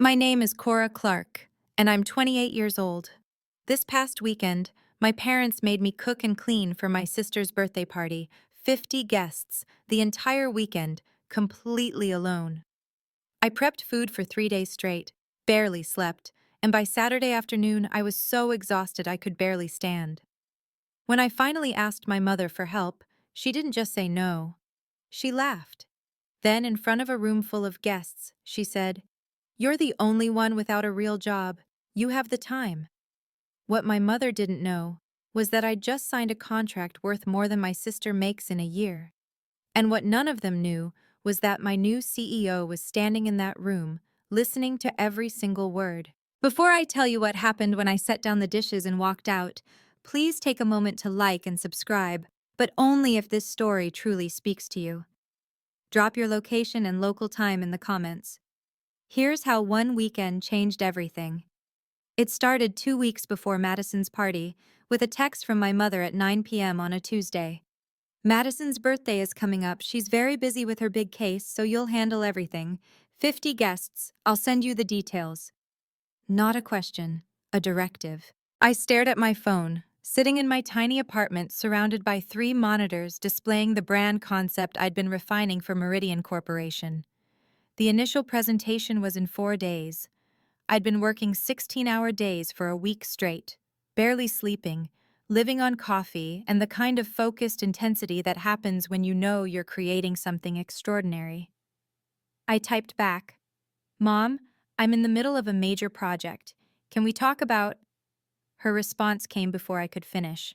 My name is Cora Clark, and I'm 28 years old. This past weekend, my parents made me cook and clean for my sister's birthday party, 50 guests, the entire weekend, completely alone. I prepped food for 3 days straight, barely slept, and by Saturday afternoon I was so exhausted I could barely stand. When I finally asked my mother for help, she didn't just say no. She laughed. Then, in front of a room full of guests, she said, "You're the only one without a real job. You have the time." What my mother didn't know was that I'd just signed a contract worth more than my sister makes in a year. And what none of them knew was that my new CEO was standing in that room, listening to every single word. Before I tell you what happened when I set down the dishes and walked out, please take a moment to like and subscribe, but only if this story truly speaks to you. Drop your location and local time in the comments. Here's how one weekend changed everything. It started 2 weeks before Madison's party, with a text from my mother at 9 p.m. on a Tuesday. "Madison's birthday is coming up. She's very busy with her big case, so you'll handle everything. 50 guests. I'll send you the details." Not a question, a directive. I stared at my phone, sitting in my tiny apartment surrounded by 3 monitors displaying the brand concept I'd been refining for Meridian Corporation. The initial presentation was in 4 days. I'd been working 16-hour days for a week straight, barely sleeping, living on coffee, and the kind of focused intensity that happens when you know you're creating something extraordinary. I typed back, "Mom, I'm in the middle of a major project. Can we talk about—" Her response came before I could finish.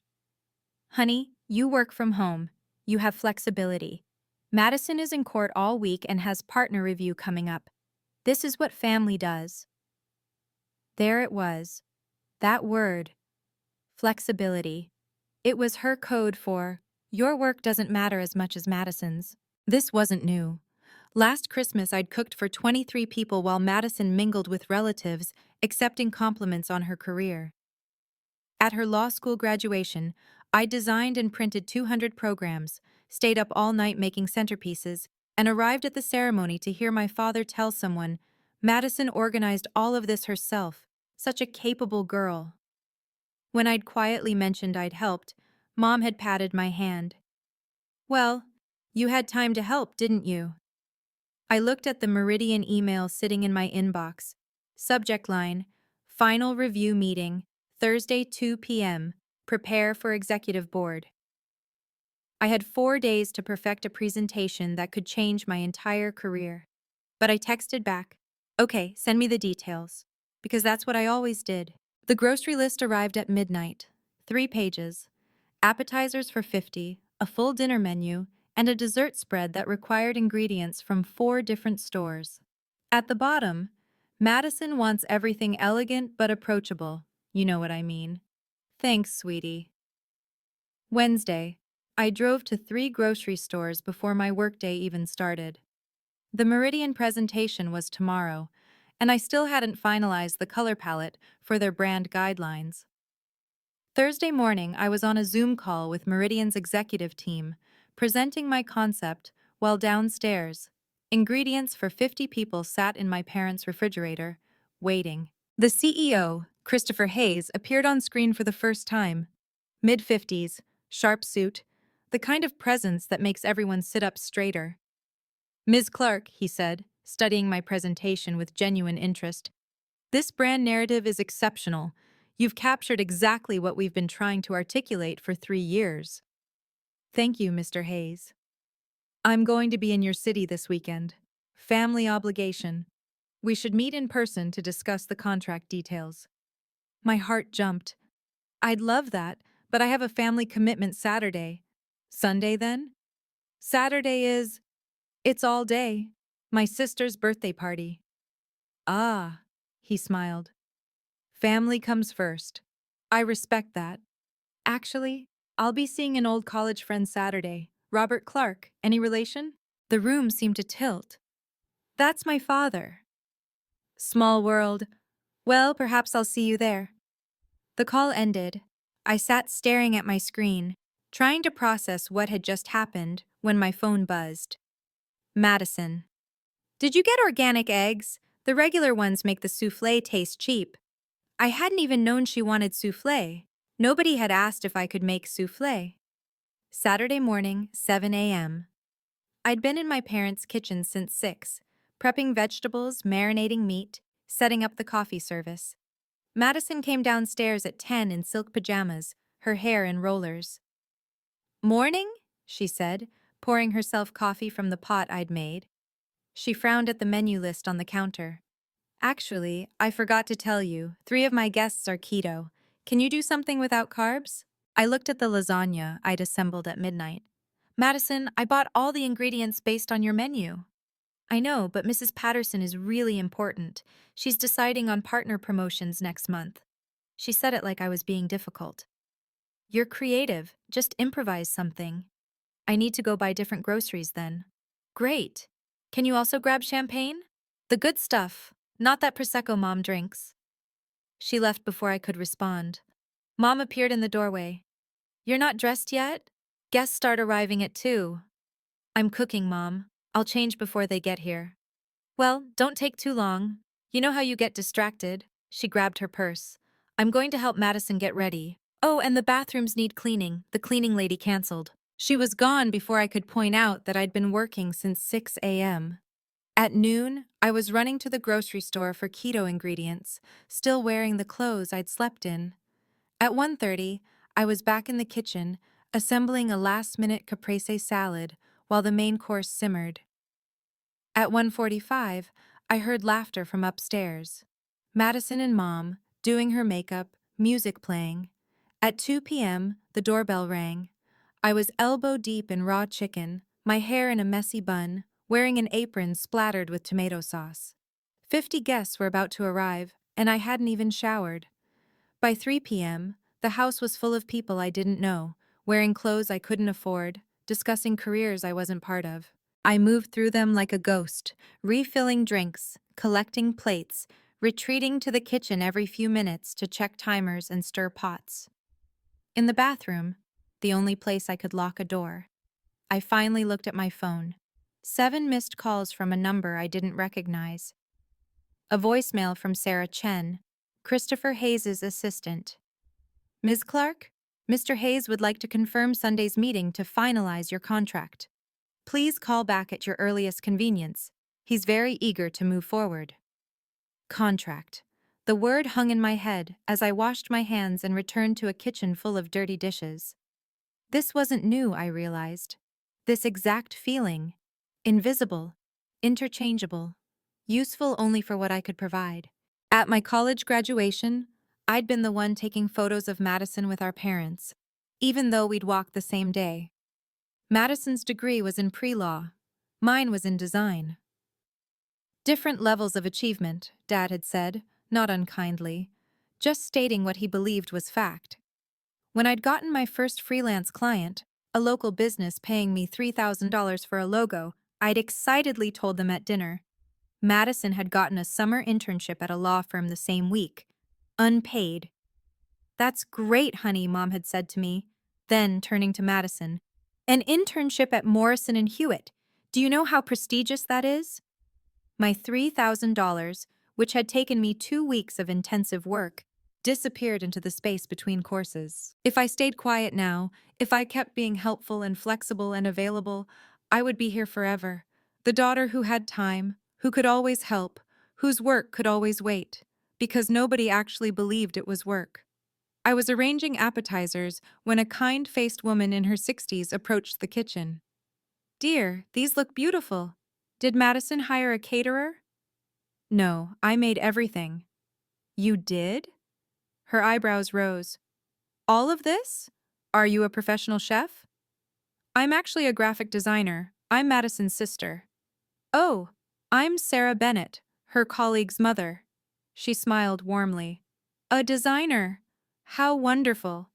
"Honey, you work from home. You have flexibility. Madison is in court all week and has partner review coming up. This is what family does." There it was. That word. Flexibility. It was her code for, "Your work doesn't matter as much as Madison's." This wasn't new. Last Christmas I'd cooked for 23 people while Madison mingled with relatives, accepting compliments on her career. At her law school graduation, I designed and printed 200 programs, stayed up all night making centerpieces, and arrived at the ceremony to hear my father tell someone, "Madison organized all of this herself. Such a capable girl." When I'd quietly mentioned I'd helped, Mom had patted my hand. "Well, you had time to help, didn't you?" I looked at the Meridian email sitting in my inbox. Subject line, "Final review meeting, Thursday 2 p.m. Prepare for executive board." I had 4 days to perfect a presentation that could change my entire career. But I texted back, "Okay, send me the details," because that's what I always did. The grocery list arrived at midnight. 3 pages. Appetizers for 50, a full dinner menu, and a dessert spread that required ingredients from 4 different stores. At the bottom, "Madison wants everything elegant but approachable. You know what I mean. Thanks, sweetie." Wednesday, I drove to 3 grocery stores before my workday even started. The Meridian presentation was tomorrow, and I still hadn't finalized the color palette for their brand guidelines. Thursday morning, I was on a Zoom call with Meridian's executive team, presenting my concept while downstairs, ingredients for 50 people sat in my parents' refrigerator, waiting. The CEO, Christopher Hayes, appeared on screen for the first time. Mid-50s, sharp suit, the kind of presence that makes everyone sit up straighter. "Ms. Clark," he said, studying my presentation with genuine interest, "this brand narrative is exceptional. You've captured exactly what we've been trying to articulate for 3 years." "Thank you, Mr. Hayes. I'm going to be in your city this weekend. Family obligation. We should meet in person to discuss the contract details." My heart jumped. "I'd love that, but I have a family commitment Saturday." "Sunday then?" "Saturday is— it's all day. My sister's birthday party." "Ah," he smiled. "Family comes first. I respect that. Actually, I'll be seeing an old college friend Saturday, Robert Clark. Any relation?" The room seemed to tilt. "That's my father." Small world. Well, perhaps I'll see you there. The call ended. I sat staring at my screen, trying to process what had just happened when my phone buzzed. "Madison. Did you get organic eggs? The regular ones make the soufflé taste cheap. I hadn't even known she wanted soufflé. Nobody had asked if I could make soufflé. Saturday morning, 7 a.m. I'd been in my parents' kitchen since 6, prepping vegetables, marinating meat, setting up the coffee service. Madison came downstairs at 10 in silk pajamas, her hair in rollers. "Morning?" she said, pouring herself coffee from the pot I'd made. She frowned at the menu list on the counter. "Actually, I forgot to tell you, 3 of my guests are keto. Can you do something without carbs?" I looked at the lasagna I'd assembled at midnight. "Madison, I bought all the ingredients based on your menu." "I know, but Mrs. Patterson is really important. She's deciding on partner promotions next month." She said it like I was being difficult. "You're creative. Just improvise something." "I need to go buy different groceries then." "Great. Can you also grab champagne?" "The good stuff, not that Prosecco Mom drinks." She left before I could respond. Mom appeared in the doorway. "You're not dressed yet? Guests start arriving at 2. "I'm cooking, Mom. I'll change before they get here." "Well, don't take too long. You know how you get distracted." She grabbed her purse. "I'm going to help Madison get ready. Oh, and the bathrooms need cleaning. The cleaning lady canceled." She was gone before I could point out that I'd been working since 6 a.m. At noon, I was running to the grocery store for keto ingredients, still wearing the clothes I'd slept in. At 1:30, I was back in the kitchen, assembling a last-minute caprese salad while the main course simmered. At 1:45, I heard laughter from upstairs. Madison and Mom, doing her makeup, music playing. At 2 p.m., the doorbell rang. I was elbow-deep in raw chicken, my hair in a messy bun, wearing an apron splattered with tomato sauce. 50 guests were about to arrive, and I hadn't even showered. By 3 p.m., the house was full of people I didn't know, wearing clothes I couldn't afford, discussing careers I wasn't part of. I moved through them like a ghost, refilling drinks, collecting plates, retreating to the kitchen every few minutes to check timers and stir pots. In the bathroom, the only place I could lock a door, I finally looked at my phone. 7 missed calls from a number I didn't recognize. A voicemail from Sarah Chen, Christopher Hayes' assistant. "Ms. Clark? Mr. Hayes would like to confirm Sunday's meeting to finalize your contract. Please call back at your earliest convenience. He's very eager to move forward." Contract. The word hung in my head as I washed my hands and returned to a kitchen full of dirty dishes. This wasn't new, I realized. This exact feeling. Invisible. Interchangeable. Useful only for what I could provide. At my college graduation, I'd been the one taking photos of Madison with our parents, even though we'd walked the same day. Madison's degree was in pre-law. Mine was in design. Different levels of achievement, Dad had said, not unkindly, just stating what he believed was fact. When I'd gotten my first freelance client, a local business paying me $3,000 for a logo, I'd excitedly told them at dinner. Madison had gotten a summer internship at a law firm the same week. Unpaid. "That's great, honey," Mom had said to me. Then, turning to Madison, "An internship at Morrison and Hewitt. Do you know how prestigious that is?" My $3,000, which had taken me 2 weeks of intensive work, disappeared into the space between courses. If I stayed quiet now, if I kept being helpful and flexible and available, I would be here forever. The daughter who had time, who could always help, whose work could always wait, because nobody actually believed it was work. I was arranging appetizers when a kind-faced woman in her 60s approached the kitchen. "Dear, these look beautiful. Did Madison hire a caterer?" "No, I made everything." "You did?" Her eyebrows rose. "All of this? Are you a professional chef?" "I'm actually a graphic designer. I'm Madison's sister." "Oh, I'm Sarah Bennett, her colleague's mother." She smiled warmly. "A designer. How wonderful.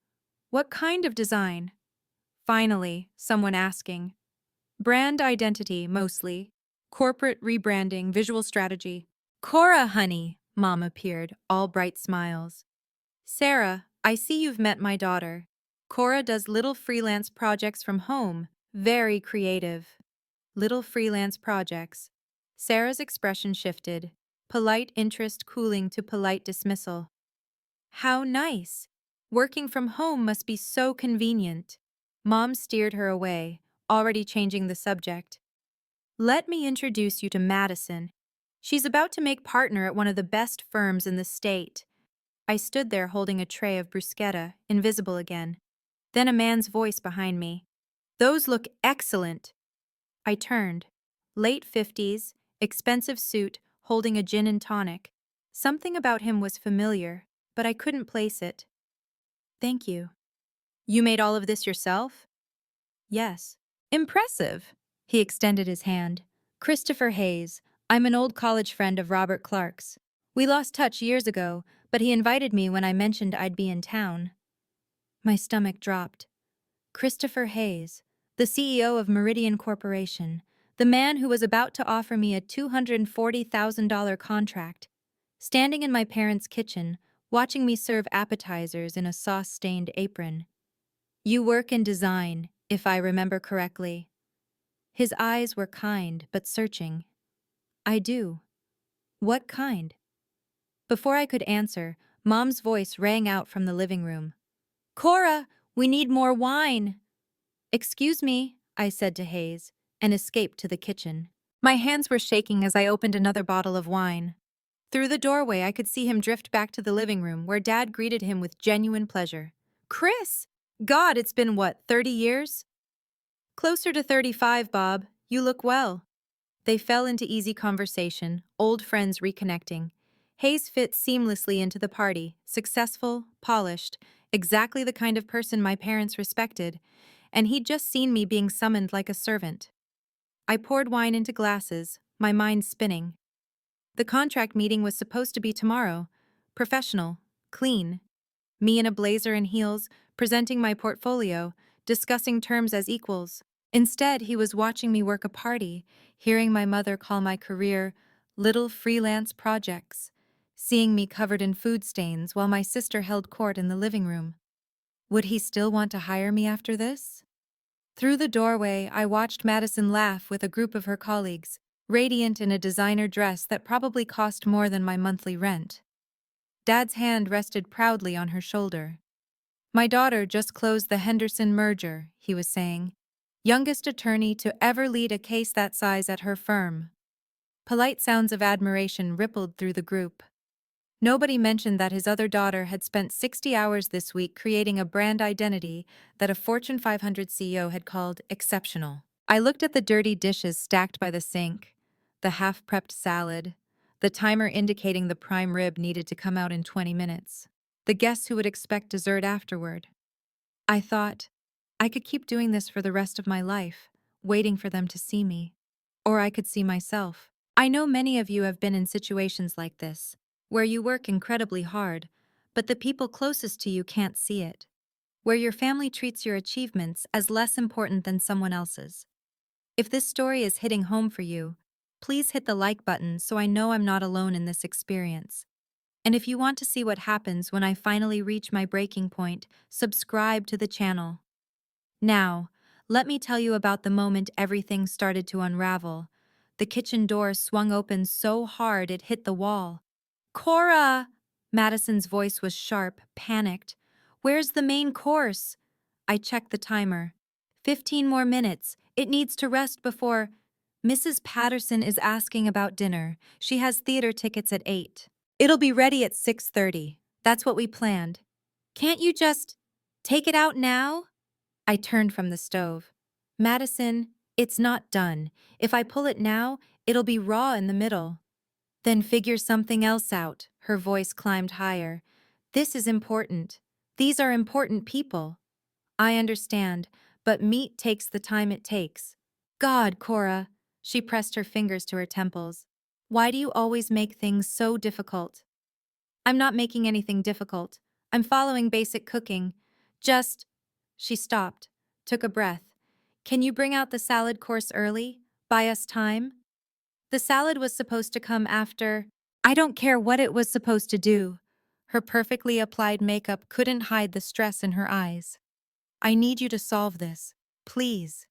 What kind of design?" Finally, someone asking. "Brand identity, mostly. Corporate rebranding, visual strategy." "Cora, honey," Mom appeared, all bright smiles. "Sarah, I see you've met my daughter. Cora does little freelance projects from home. Very creative." Little freelance projects. Sarah's expression shifted. polite interest cooling to polite dismissal. How nice! Working from home must be so convenient. Mom steered her away, already changing the subject. Let me introduce you to Madison. She's about to make partner at one of the best firms in the state. I stood there holding a tray of bruschetta, invisible again. Then a man's voice behind me. Those look excellent. I turned. Late 50s, expensive suit, holding a gin and tonic. Something about him was familiar, but I couldn't place it. Thank you. You made all of this yourself? Yes. Impressive. He extended his hand. Christopher Hayes. I'm an old college friend of Robert Clark's. We lost touch years ago, but he invited me when I mentioned I'd be in town. My stomach dropped. Christopher Hayes, the CEO of Meridian Corporation, the man who was about to offer me a $240,000 contract, standing in my parents' kitchen, watching me serve appetizers in a sauce-stained apron. You work in design, if I remember correctly. His eyes were kind but searching. I do. What kind? Before I could answer, Mom's voice rang out from the living room. Cora, we need more wine. Excuse me, I said to Hayes, and escaped to the kitchen. My hands were shaking as I opened another bottle of wine. Through the doorway, I could see him drift back to the living room, where Dad greeted him with genuine pleasure. Chris! God, it's been what, 30 years? Closer to 35, Bob. You look well. They fell into easy conversation, old friends reconnecting. Hayes fit seamlessly into the party, successful, polished, exactly the kind of person my parents respected, and he'd just seen me being summoned like a servant. I poured wine into glasses, my mind spinning. The contract meeting was supposed to be tomorrow. Professional, clean. Me in a blazer and heels, presenting my portfolio, discussing terms as equals. Instead, he was watching me work a party, hearing my mother call my career little freelance projects, seeing me covered in food stains while my sister held court in the living room. Would he still want to hire me after this? Through the doorway, I watched Madison laugh with a group of her colleagues, radiant in a designer dress that probably cost more than my monthly rent. Dad's hand rested proudly on her shoulder. My daughter just closed the Henderson merger, he was saying. Youngest attorney to ever lead a case that size at her firm. Polite sounds of admiration rippled through the group. Nobody mentioned that his other daughter had spent 60 hours this week creating a brand identity that a Fortune 500 CEO had called exceptional. I looked at the dirty dishes stacked by the sink, the half-prepped salad, the timer indicating the prime rib needed to come out in 20 minutes, the guests who would expect dessert afterward. I thought, I could keep doing this for the rest of my life, waiting for them to see me. Or I could see myself. I know many of you have been in situations like this, where you work incredibly hard, but the people closest to you can't see it. Where your family treats your achievements as less important than someone else's. If this story is hitting home for you, please hit the like button so I know I'm not alone in this experience. And if you want to see what happens when I finally reach my breaking point, subscribe to the channel. Now, let me tell you about the moment everything started to unravel. The kitchen door swung open so hard it hit the wall. Cora! Madison's voice was sharp, panicked. Where's the main course? I checked the timer. 15 more minutes. It needs to rest before... Mrs. Patterson is asking about dinner. She has theater tickets at 8. It'll be ready at 6:30. That's what we planned. Can't you just take it out now? I turned from the stove. Madison, it's not done. If I pull it now, it'll be raw in the middle. Then figure something else out. Her voice climbed higher. This is important. These are important people. I understand, but meat takes the time it takes. God, Cora. She pressed her fingers to her temples. Why do you always make things so difficult? I'm not making anything difficult. I'm following basic cooking. Just... She stopped, took a breath. Can you bring out the salad course early? Buy us time? The salad was supposed to come after... I don't care what it was supposed to do. Her perfectly applied makeup couldn't hide the stress in her eyes. I need you to solve this. Please.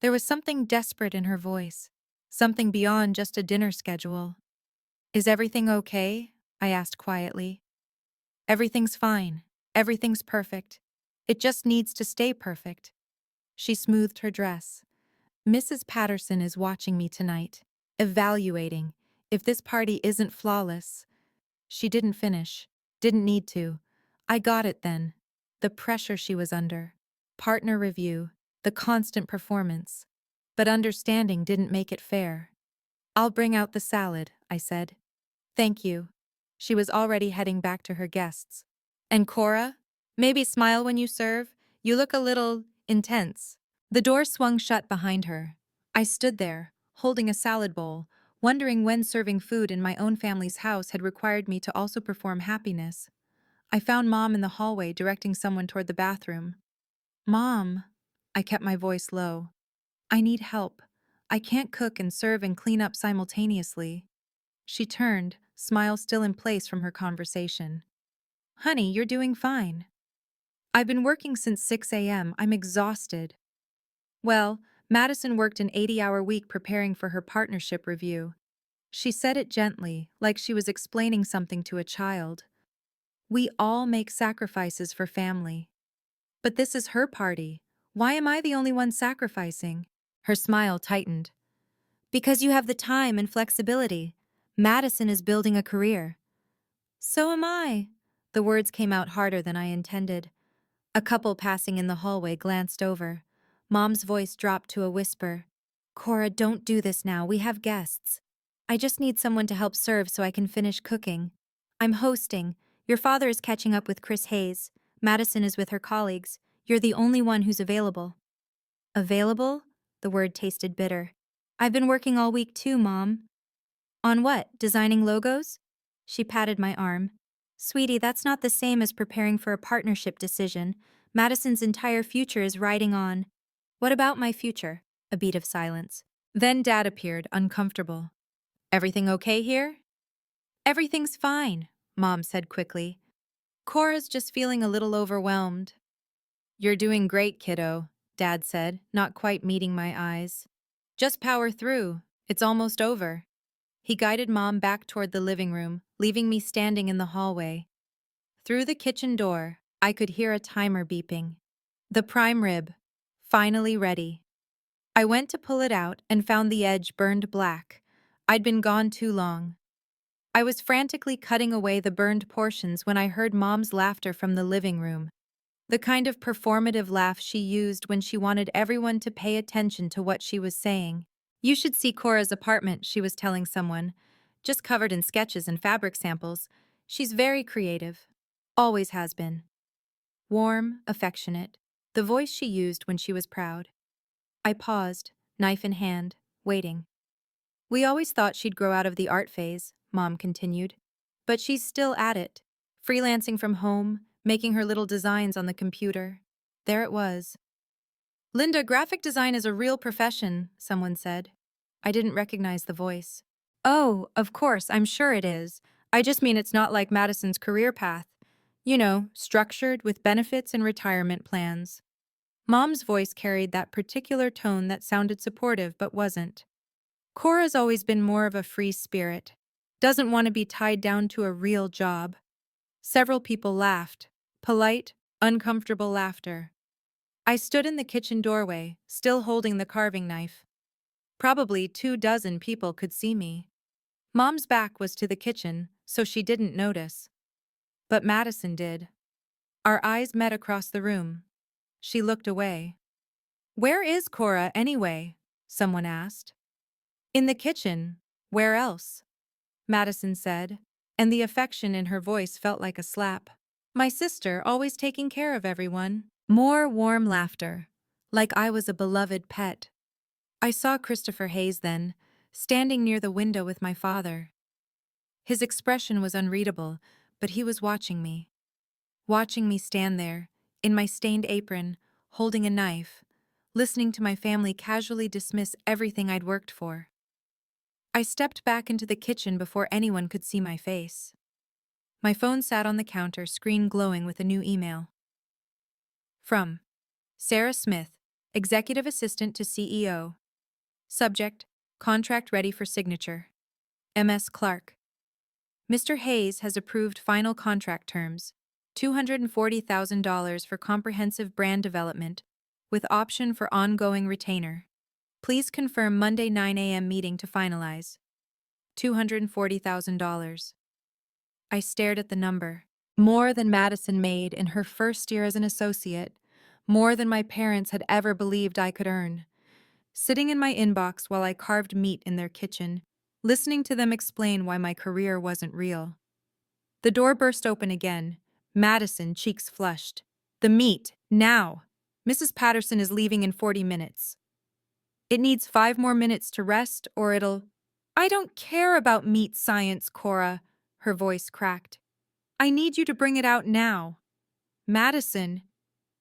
There was something desperate in her voice. Something beyond just a dinner schedule. Is everything okay? I asked quietly. Everything's fine. Everything's perfect. It just needs to stay perfect. She smoothed her dress. Mrs. Patterson is watching me tonight, evaluating. If this party isn't flawless. She didn't finish. Didn't need to. I got it then. The pressure she was under. Partner review. The constant performance. But understanding didn't make it fair. I'll bring out the salad, I said. Thank you. She was already heading back to her guests. And Cora? Maybe smile when you serve. You look a little intense. The door swung shut behind her. I stood there, holding a salad bowl, wondering when serving food in my own family's house had required me to also perform happiness. I found Mom in the hallway directing someone toward the bathroom. Mom, I kept my voice low. I need help. I can't cook and serve and clean up simultaneously. She turned, smile still in place from her conversation. Honey, you're doing fine. I've been working since 6 a.m. I'm exhausted. Well, Madison worked an 80-hour week preparing for her partnership review. She said it gently, like she was explaining something to a child. We all make sacrifices for family. But this is her party. Why am I the only one sacrificing? Her smile tightened. Because you have the time and flexibility. Madison is building a career. So am I. The words came out harder than I intended. A couple passing in the hallway glanced over. Mom's voice dropped to a whisper. Cora, don't do this now. We have guests. I just need someone to help serve so I can finish cooking. I'm hosting. Your father is catching up with Chris Hayes. Madison is with her colleagues. You're the only one who's available. Available? The word tasted bitter. I've been working all week too, Mom. On what? Designing logos? She patted my arm. Sweetie, that's not the same as preparing for a partnership decision. Madison's entire future is riding on. What about my future? A beat of silence. Then Dad appeared, uncomfortable. Everything okay here? Everything's fine, Mom said quickly. Cora's just feeling a little overwhelmed. You're doing great, kiddo, Dad said, not quite meeting my eyes. Just power through. It's almost over. He guided Mom back toward the living room, leaving me standing in the hallway. Through the kitchen door, I could hear a timer beeping. The prime rib. Finally ready. I went to pull it out and found the edge burned black. I'd been gone too long. I was frantically cutting away the burned portions when I heard Mom's laughter from the living room. The kind of performative laugh she used when she wanted everyone to pay attention to what she was saying. You should see Cora's apartment, she was telling someone. Just covered in sketches and fabric samples. She's very creative. Always has been. Warm, affectionate. The voice she used when she was proud. I paused, knife in hand, waiting. We always thought she'd grow out of the art phase, Mom continued. But she's still at it. Freelancing from home, making her little designs on the computer. There it was. Linda, graphic design is a real profession, someone said. I didn't recognize the voice. Oh, of course, I'm sure it is. I just mean it's not like Madison's career path. You know, structured with benefits and retirement plans. Mom's voice carried that particular tone that sounded supportive but wasn't. Cora's always been more of a free spirit. Doesn't want to be tied down to a real job. Several people laughed. Polite, uncomfortable laughter. I stood in the kitchen doorway, still holding the carving knife. Probably 24 people could see me. Mom's back was to the kitchen, so she didn't notice. But Madison did. Our eyes met across the room. She looked away. Where is Cora, anyway? Someone asked. In the kitchen. Where else? Madison said, and the affection in her voice felt like a slap. My sister, always taking care of everyone. More warm laughter, like I was a beloved pet. I saw Christopher Hayes then, standing near the window with my father. His expression was unreadable, but he was watching me. Watching me stand there, in my stained apron, holding a knife, listening to my family casually dismiss everything I'd worked for. I stepped back into the kitchen before anyone could see my face. My phone sat on the counter, screen glowing with a new email. From Sarah Smith, Executive Assistant to CEO. Subject, contract ready for signature. M.S. Clark. Mr. Hayes has approved final contract terms, $240,000 for comprehensive brand development, with option for ongoing retainer. Please confirm Monday 9 a.m. meeting to finalize. $240,000. I stared at the number. More than Madison made in her first year as an associate, more than my parents had ever believed I could earn. Sitting in my inbox while I carved meat in their kitchen, listening to them explain why my career wasn't real. The door burst open again. Madison, cheeks flushed. The meat, now! Mrs. Patterson is leaving in 40 minutes. It needs 5 more minutes to rest, or it'll— I don't care about meat science, Cora, her voice cracked. I need you to bring it out now. Madison,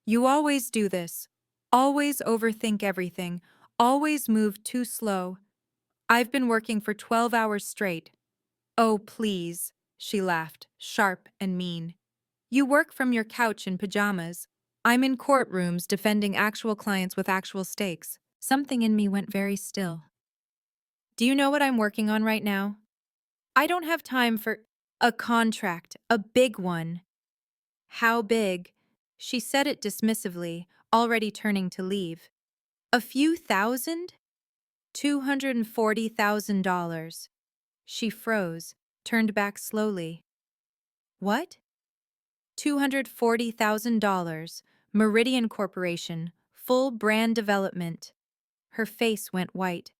you always do this. Always overthink everything. Always move too slow. I've been working for 12 hours straight. Oh, please, she laughed, sharp and mean. You work from your couch in pajamas. I'm in courtrooms defending actual clients with actual stakes. Something in me went very still. Do you know what I'm working on right now? I don't have time for a contract, a big one. How big? She said it dismissively, already turning to leave. A few thousand? $240,000. She froze, turned back slowly. What? $240,000. Meridian Corporation, full brand development. Her face went white.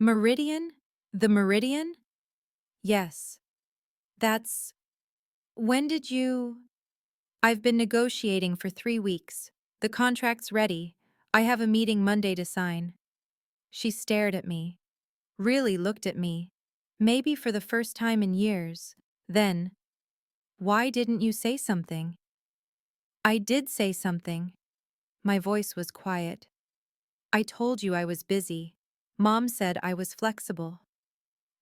Meridian? The Meridian? Yes. That's— When did you— I've been negotiating for 3 weeks. The contract's ready. I have a meeting Monday to sign. She stared at me. Really looked at me. Maybe for the first time in years. Then, why didn't you say something? I did say something. My voice was quiet. I told you I was busy. Mom said I was flexible.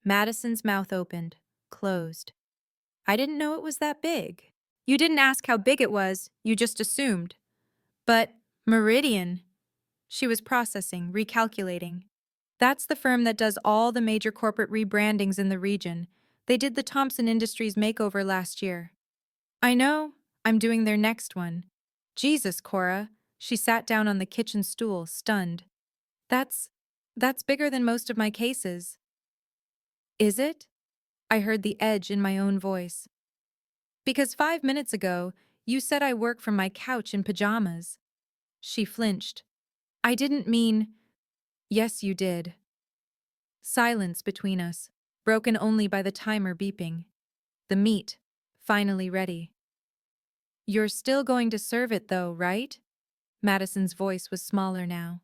Madison's mouth opened, closed. I didn't know it was that big. You didn't ask how big it was, you just assumed. But, Meridian. She was processing, recalculating. That's the firm that does all the major corporate rebrandings in the region. They did the Thompson Industries makeover last year. I know. I'm doing their next one. Jesus, Cora. She sat down on the kitchen stool, stunned. That's bigger than most of my cases. Is it? I heard the edge in my own voice. Because 5 minutes ago, you said I work from my couch in pajamas. She flinched. I didn't mean— Yes, you did. Silence between us, broken only by the timer beeping. The meat, finally ready. You're still going to serve it though, right? Madison's voice was smaller now.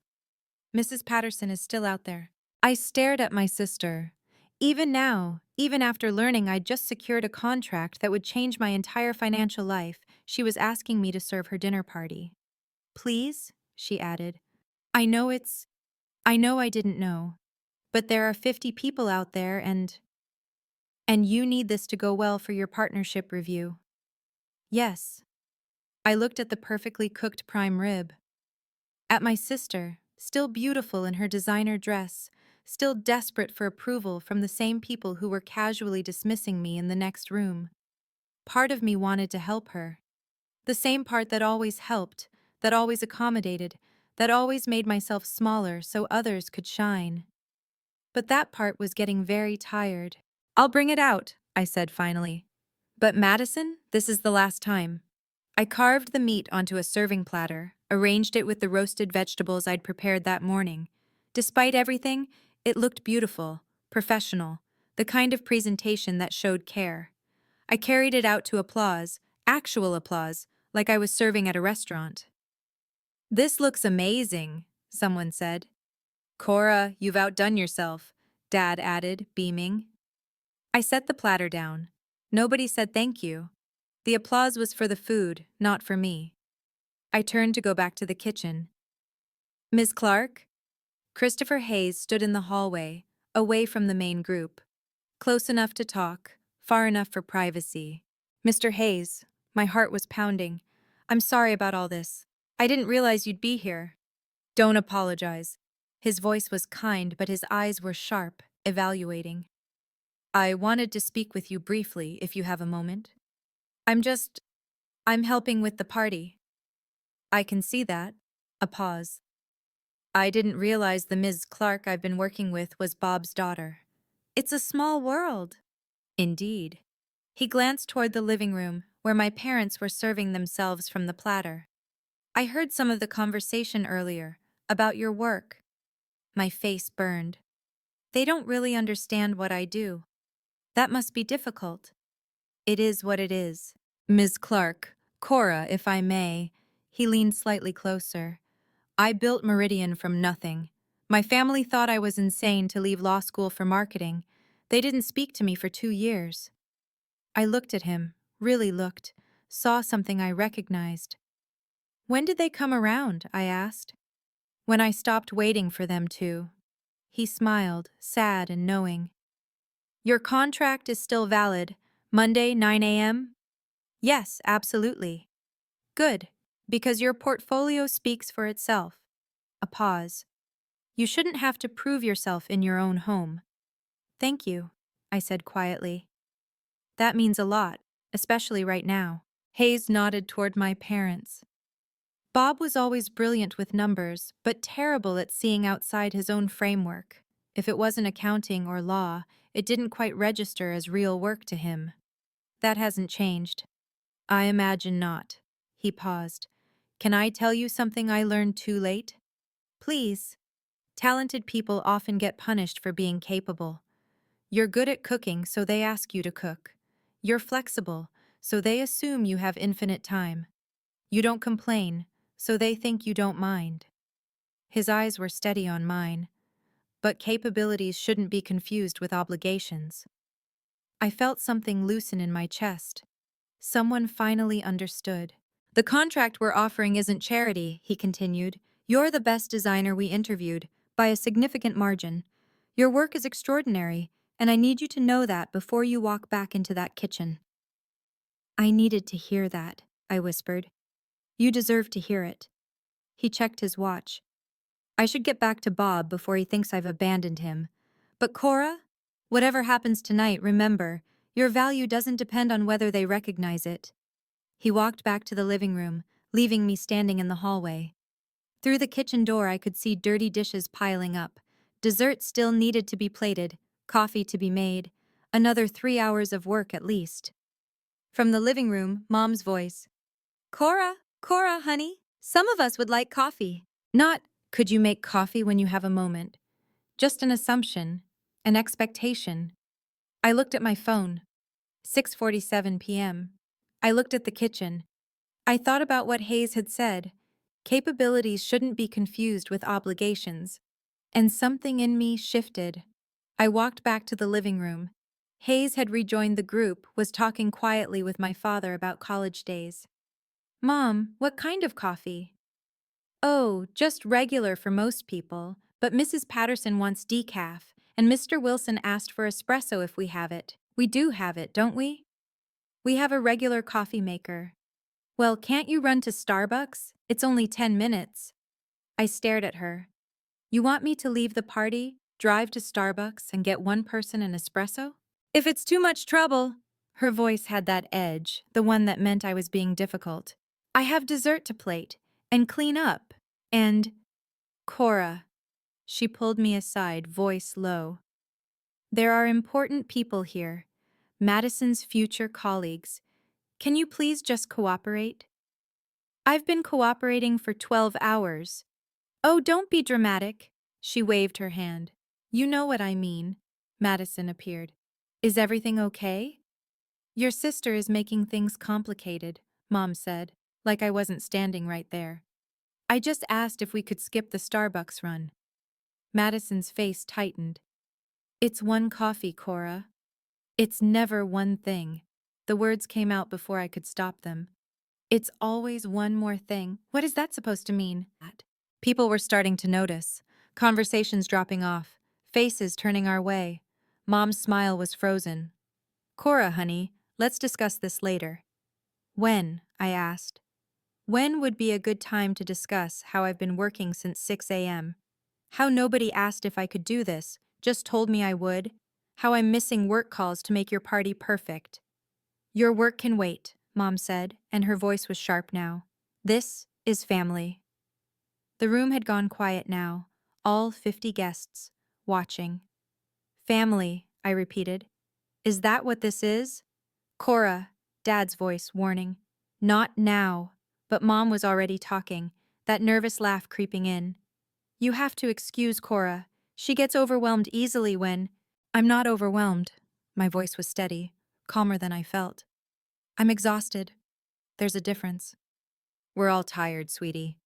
Mrs. Patterson is still out there. I stared at my sister. Even now, even after learning I'd just secured a contract that would change my entire financial life, she was asking me to serve her dinner party. Please, she added. I know I didn't know. But there are 50 people out there and you need this to go well for your partnership review. Yes. I looked at the perfectly cooked prime rib. At my sister, still beautiful in her designer dress, still desperate for approval from the same people who were casually dismissing me in the next room. Part of me wanted to help her. The same part that always helped, that always accommodated, that always made myself smaller so others could shine. But that part was getting very tired. I'll bring it out, I said finally. But Madison, this is the last time. I carved the meat onto a serving platter, arranged it with the roasted vegetables I'd prepared that morning. Despite everything, it looked beautiful, professional, the kind of presentation that showed care. I carried it out to applause, actual applause, like I was serving at a restaurant. This looks amazing, someone said. Cora, you've outdone yourself, Dad added, beaming. I set the platter down. Nobody said thank you. The applause was for the food, not for me. I turned to go back to the kitchen. Ms. Clark? Christopher Hayes stood in the hallway, away from the main group. Close enough to talk, far enough for privacy. Mr. Hayes, my heart was pounding. I'm sorry about all this. I didn't realize you'd be here. Don't apologize. His voice was kind, but his eyes were sharp, evaluating. I wanted to speak with you briefly if you have a moment. I'm helping with the party. I can see that. A pause. I didn't realize the Ms. Clark I've been working with was Bob's daughter. It's a small world. Indeed. He glanced toward the living room, where my parents were serving themselves from the platter. I heard some of the conversation earlier, about your work. My face burned. They don't really understand what I do. That must be difficult. It is what it is. Ms. Clark, Cora, if I may. He leaned slightly closer. I built Meridian from nothing. My family thought I was insane to leave law school for marketing. They didn't speak to me for 2 years. I looked at him, really looked, saw something I recognized. When did they come around? I asked. When I stopped waiting for them to. He smiled, sad and knowing. Your contract is still valid. Monday, 9 a.m.? Yes, absolutely. Good, because your portfolio speaks for itself. A pause. You shouldn't have to prove yourself in your own home. Thank you, I said quietly. That means a lot, especially right now. Hayes nodded toward my parents. Bob was always brilliant with numbers, but terrible at seeing outside his own framework. If it wasn't accounting or law, it didn't quite register as real work to him. That hasn't changed. I imagine not. He paused. Can I tell you something I learned too late? Please. Talented people often get punished for being capable. You're good at cooking, so they ask you to cook. You're flexible, so they assume you have infinite time. You don't complain, so they think you don't mind. His eyes were steady on mine, but capabilities shouldn't be confused with obligations. I felt something loosen in my chest. Someone finally understood. The contract we're offering isn't charity, he continued. You're the best designer we interviewed, by a significant margin. Your work is extraordinary, and I need you to know that before you walk back into that kitchen. I needed to hear that, I whispered. You deserve to hear it. He checked his watch. I should get back to Bob before he thinks I've abandoned him. But Cora, whatever happens tonight, remember, your value doesn't depend on whether they recognize it. He walked back to the living room, leaving me standing in the hallway. Through the kitchen door I could see dirty dishes piling up. Dessert still needed to be plated, coffee to be made, another 3 hours of work at least. From the living room, Mom's voice. Cora, honey, some of us would like coffee. Not, could you make coffee when you have a moment? Just an assumption, an expectation. I looked at my phone. 6:47 p.m. I looked at the kitchen. I thought about what Hayes had said. Capabilities shouldn't be confused with obligations. And something in me shifted. I walked back to the living room. Hayes had rejoined the group, was talking quietly with my father about college days. Mom, what kind of coffee? Oh, just regular for most people, but Mrs. Patterson wants decaf, and Mr. Wilson asked for espresso if we have it. We do have it, don't we? We have a regular coffee maker. Well, can't you run to Starbucks? It's only 10 minutes. I stared at her. You want me to leave the party, drive to Starbucks, and get one person an espresso? If it's too much trouble. Her voice had that edge, the one that meant I was being difficult. I have dessert to plate, and clean up, and… Cora. She pulled me aside, voice low. There are important people here. Madison's future colleagues. Can you please just cooperate? I've been cooperating for 12 hours. Oh, don't be dramatic. She waved her hand. You know what I mean. Madison appeared. Is everything okay? Your sister is making things complicated, Mom said, like I wasn't standing right there. I just asked if we could skip the Starbucks run. Madison's face tightened. It's one coffee, Cora. It's never one thing. The words came out before I could stop them. It's always one more thing. What is that supposed to mean? People were starting to notice. Conversations dropping off. Faces turning our way. Mom's smile was frozen. Cora, honey, let's discuss this later. When? I asked. When would be a good time to discuss how I've been working since 6 a.m.? How nobody asked if I could do this, just told me I would. how I'm missing work calls to make your party perfect. Your work can wait, Mom said, and her voice was sharp now. This is family. The room had gone quiet now, all 50 guests, watching. Family, I repeated. Is that what this is? Cora, Dad's voice warning. Not now. But Mom was already talking, that nervous laugh creeping in. You have to excuse Cora. She gets overwhelmed easily when… I'm not overwhelmed. My voice was steady, calmer than I felt. I'm exhausted. There's a difference. We're all tired, sweetie.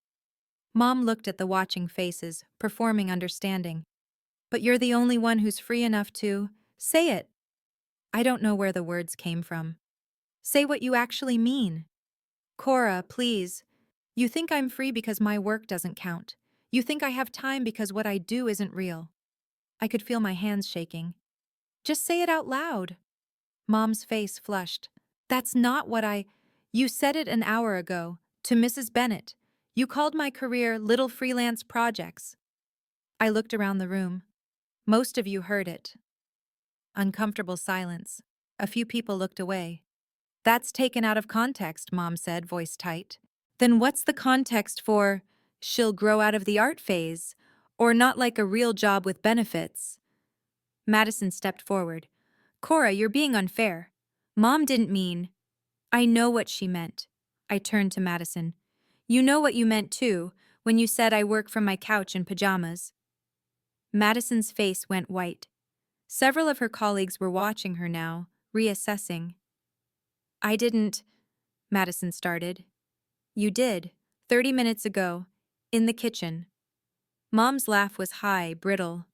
Mom looked at the watching faces, performing understanding. But you're the only one who's free enough to… Say it. I don't know where the words came from. Say what you actually mean. Cora, please. You think I'm free because my work doesn't count. You think I have time because what I do isn't real. I could feel my hands shaking. Just say it out loud. Mom's face flushed. That's not what I… You said it an hour ago, to Mrs. Bennett. You called my career little freelance projects. I looked around the room. Most of you heard it. Uncomfortable silence. A few people looked away. That's taken out of context, Mom said, voice tight. Then what's the context for she'll grow out of the art phase, or not like a real job with benefits? Madison stepped forward. Cora, you're being unfair. Mom didn't mean… I know what she meant. I turned to Madison. You know what you meant too, when you said I work from my couch in pajamas. Madison's face went white. Several of her colleagues were watching her now, reassessing. I didn't… Madison started. You did, 30 minutes ago, in the kitchen. Mom's laugh was high, brittle.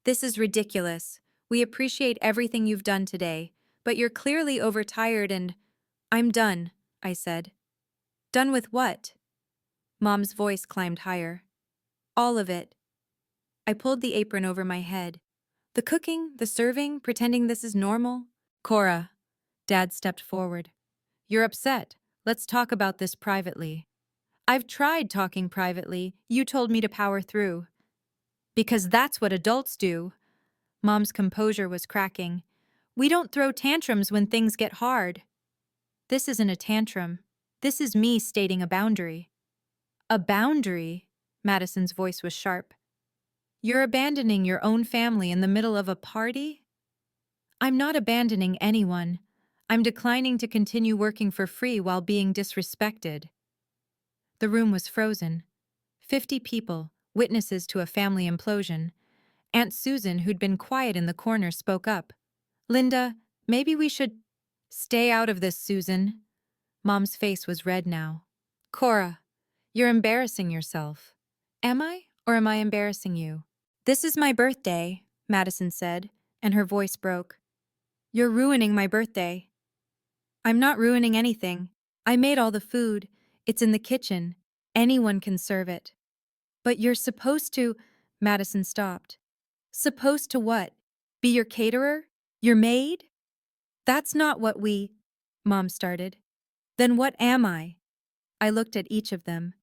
This is ridiculous. We appreciate everything you've done today, but you're clearly overtired and… I'm done, I said. Done with what? Mom's voice climbed higher. All of it. I pulled the apron over my head. The cooking, the serving, pretending this is normal. Cora. Dad stepped forward. You're upset. Let's talk about this privately. I've tried talking privately. You told me to power through. Because that's what adults do. Mom's composure was cracking. We don't throw tantrums when things get hard. This isn't a tantrum. This is me stating a boundary. A boundary? Madison's voice was sharp. You're abandoning your own family in the middle of a party? I'm not abandoning anyone. I'm declining to continue working for free while being disrespected. The room was frozen. 50 people, witnesses to a family implosion. Aunt Susan, who'd been quiet in the corner, spoke up. Linda, maybe we should… Stay out of this, Susan. Mom's face was red now. Cora, you're embarrassing yourself. Am I, or am I embarrassing you? This is my birthday, Madison said, and her voice broke. You're ruining my birthday. I'm not ruining anything. I made all the food. It's in the kitchen. Anyone can serve it. But you're supposed to… Madison stopped. Supposed to what? Be your caterer? Your maid? That's not what we… Mom started. Then what am I? I looked at each of them.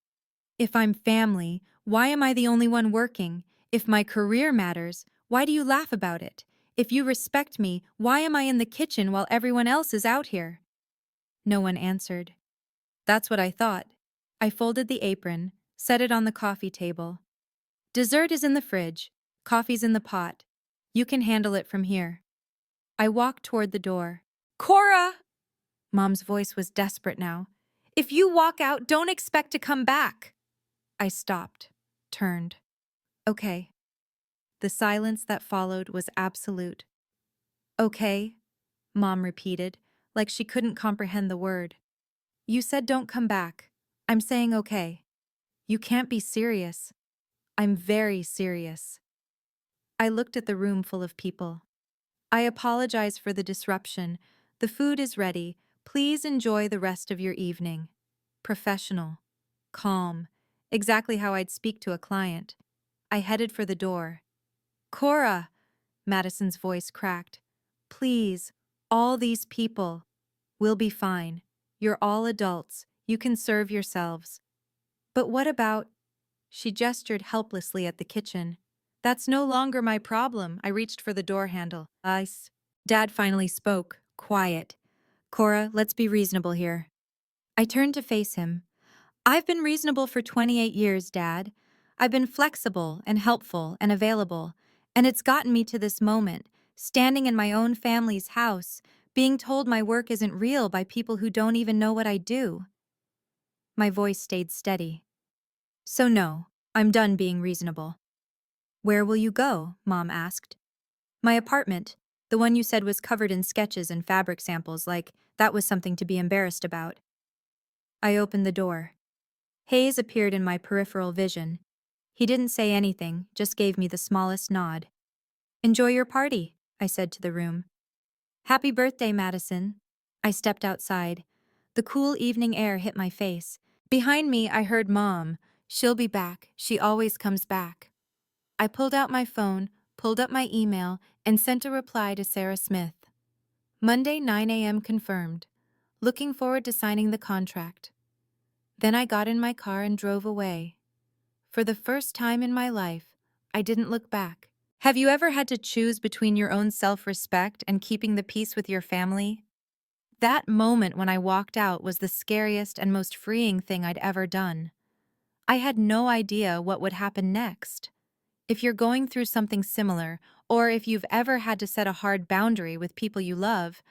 If I'm family, why am I the only one working? If my career matters, why do you laugh about it? If you respect me, why am I in the kitchen while everyone else is out here? No one answered. That's what I thought. I folded the apron, set it on the coffee table. Dessert is in the fridge. Coffee's in the pot. You can handle it from here. I walked toward the door. Cora! Mom's voice was desperate now. If you walk out, don't expect to come back. I stopped, turned. Okay. The silence that followed was absolute. Okay, Mom repeated, like she couldn't comprehend the word. You said don't come back. I'm saying okay. You can't be serious. I'm very serious. I looked at the room full of people. I apologize for the disruption. The food is ready. Please enjoy the rest of your evening. Professional. Calm. Exactly how I'd speak to a client. I headed for the door. Cora! Madison's voice cracked. Please, all these people. We'll be fine. You're all adults. You can serve yourselves. But what about… She gestured helplessly at the kitchen. That's no longer my problem. I reached for the door handle. Dad finally spoke, quiet. Cora, let's be reasonable here. I turned to face him. I've been reasonable for 28 years, Dad. I've been flexible and helpful and available, and it's gotten me to this moment, standing in my own family's house, being told my work isn't real by people who don't even know what I do. My voice stayed steady. So no, I'm done being reasonable. Where will you go? Mom asked. My apartment, the one you said was covered in sketches and fabric samples, like that was something to be embarrassed about. I opened the door. Hayes appeared in my peripheral vision. He didn't say anything, just gave me the smallest nod. Enjoy your party, I said to the room. Happy birthday, Madison. I stepped outside. The cool evening air hit my face. Behind me, I heard Mom. She'll be back. She always comes back. I pulled out my phone, pulled up my email, and sent a reply to Sarah Smith. Monday, 9 a.m. confirmed. Looking forward to signing the contract. Then I got in my car and drove away. For the first time in my life, I didn't look back. Have you ever had to choose between your own self-respect and keeping the peace with your family? That moment when I walked out was the scariest and most freeing thing I'd ever done. I had no idea what would happen next. If you're going through something similar, or if you've ever had to set a hard boundary with people you love,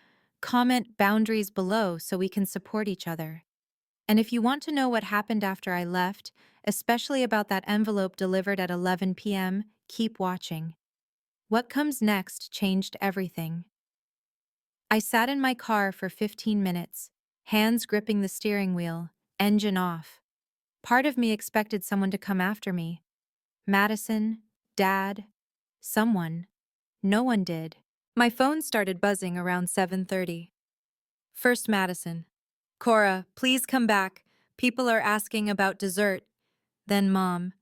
comment boundaries below so we can support each other. And if you want to know what happened after I left, especially about that envelope delivered at 11 p.m., keep watching. What comes next changed everything. I sat in my car for 15 minutes, hands gripping the steering wheel, engine off. Part of me expected someone to come after me. Madison, Dad, someone. No one did. My phone started buzzing around 7:30. First Madison. Cora, please come back. People are asking about dessert. Then Mom.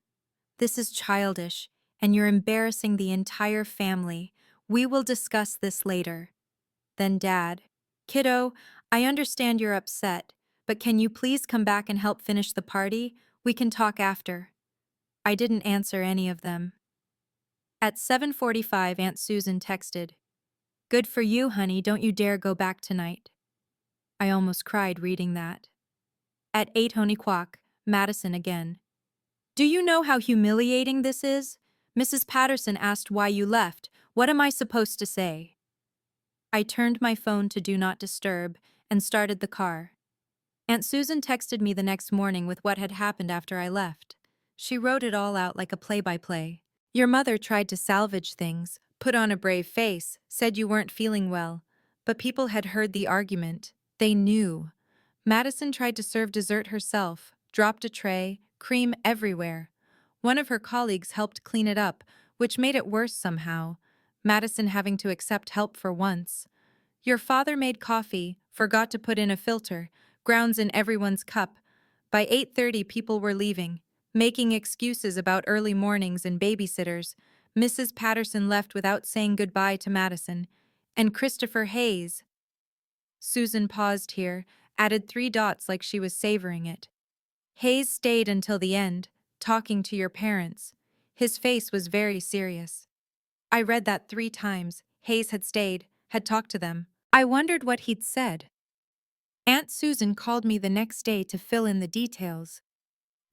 This is childish, and you're embarrassing the entire family. We will discuss this later. Then Dad. Kiddo, I understand you're upset, but can you please come back and help finish the party? We can talk after. I didn't answer any of them. At 7:45, Aunt Susan texted, Good for you, honey, don't you dare go back tonight. I almost cried reading that. At 8 honey quack, Madison again. Do you know how humiliating this is? Mrs. Patterson asked why you left. What am I supposed to say? I turned my phone to Do Not Disturb and started the car. Aunt Susan texted me the next morning with what had happened after I left. She wrote it all out like a play-by-play. Your mother tried to salvage things, put on a brave face, said you weren't feeling well. But people had heard the argument. They knew. Madison tried to serve dessert herself, dropped a tray, cream everywhere. One of her colleagues helped clean it up, which made it worse somehow. Madison having to accept help for once. Your father made coffee, forgot to put in a filter, grounds in everyone's cup. By 8:30 people were leaving, making excuses about early mornings and babysitters. Mrs. Patterson left without saying goodbye to Madison. And Christopher Hayes. Susan paused here, added 3 dots like she was savoring it. Hayes stayed until the end, talking to your parents. His face was very serious. I read that 3 times. Hayes had stayed, had talked to them. I wondered what he'd said. Aunt Susan called me the next day to fill in the details.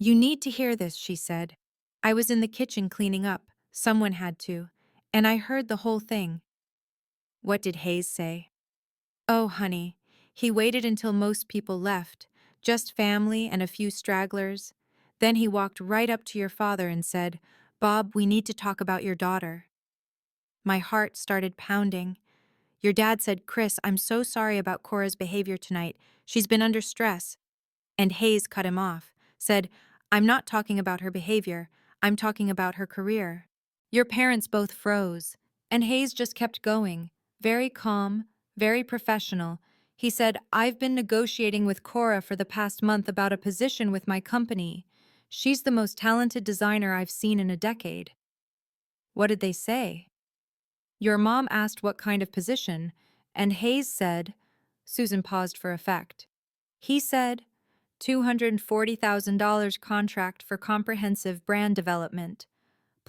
You need to hear this, she said. I was in the kitchen cleaning up. Someone had to. And I heard the whole thing. What did Hayes say? Oh, honey, he waited until most people left, just family and a few stragglers. Then he walked right up to your father and said, Bob, we need to talk about your daughter. My heart started pounding. Your dad said, Chris, I'm so sorry about Cora's behavior tonight. She's been under stress. And Hayes cut him off, said, I'm not talking about her behavior. I'm talking about her career. Your parents both froze. And Hayes just kept going, very calm, very professional. He said, I've been negotiating with Cora for the past month about a position with my company. She's the most talented designer I've seen in a decade. What did they say? Your mom asked what kind of position, and Hayes said, Susan paused for effect. He said, $240,000 contract for comprehensive brand development,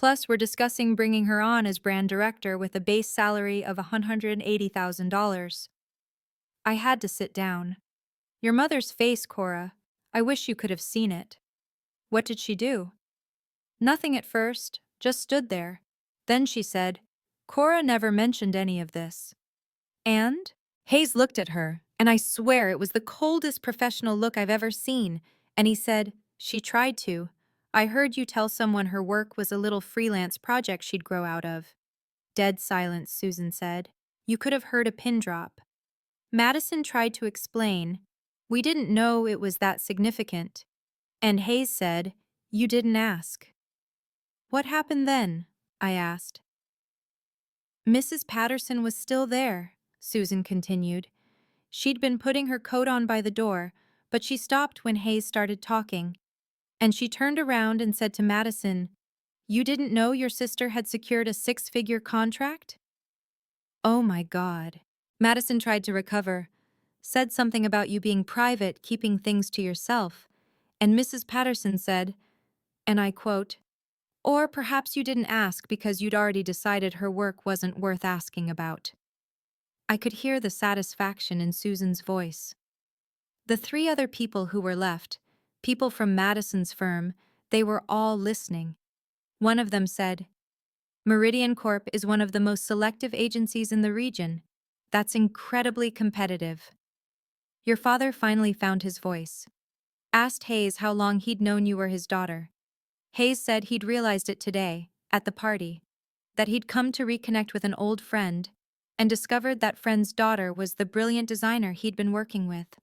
Plus, we're discussing bringing her on as brand director with a base salary of $180,000. I had to sit down. Your mother's face, Cora. I wish you could have seen it. What did she do? Nothing at first, just stood there. Then she said, Cora never mentioned any of this. And? Hayes looked at her, and I swear it was the coldest professional look I've ever seen, and he said, she tried to. I heard you tell someone her work was a little freelance project she'd grow out of. Dead silence, Susan said. You could have heard a pin drop. Madison tried to explain. We didn't know it was that significant. And Hayes said, you didn't ask. What happened then? I asked. Mrs. Patterson was still there, Susan continued. She'd been putting her coat on by the door, but she stopped when Hayes started talking. And she turned around and said to Madison, you didn't know your sister had secured a 6-figure contract? Oh my God. Madison tried to recover, said something about you being private, keeping things to yourself, and Mrs. Patterson said, and I quote, or perhaps you didn't ask because you'd already decided her work wasn't worth asking about. I could hear the satisfaction in Susan's voice. The 3 other people who were left, people from Madison's firm, they were all listening. One of them said, Meridian Corp is one of the most selective agencies in the region. That's incredibly competitive. Your father finally found his voice. Asked Hayes how long he'd known you were his daughter. Hayes said he'd realized it today, at the party, that he'd come to reconnect with an old friend and discovered that friend's daughter was the brilliant designer he'd been working with.